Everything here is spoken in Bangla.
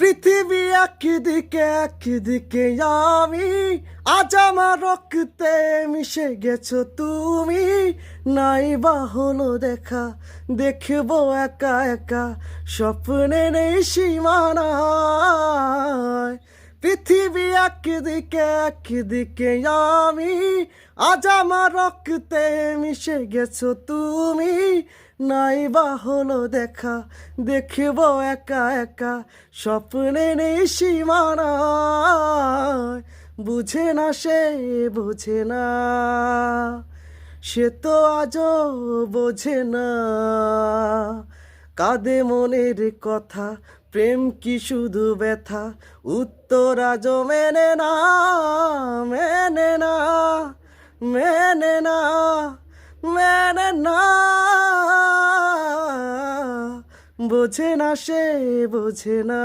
পৃথিবী একদিকে আমি, আজ আমার রক্তে মিশে গেছো তুমি। নাই বা হলো দেখা, দেখবো একা একা, স্বপ্নে নেই সীমানায়। পৃথিবী একদিকে আমি, আজ আমার রক্তে মিশে গেছো তুমি। নাই বা হলো দেখা, দেখবো একা একা, স্বপ্নে নেই সীমানায়। বুঝে না সে, বোঝে না সে তো আজও বোঝে না। কাঁদে মনের কথা, প্রেম কি শুধু ব্যথা, উত্তর আজও মেনে না, মেনে না, মেনে না, মেনে না। বোঝে না সে, বোঝে না।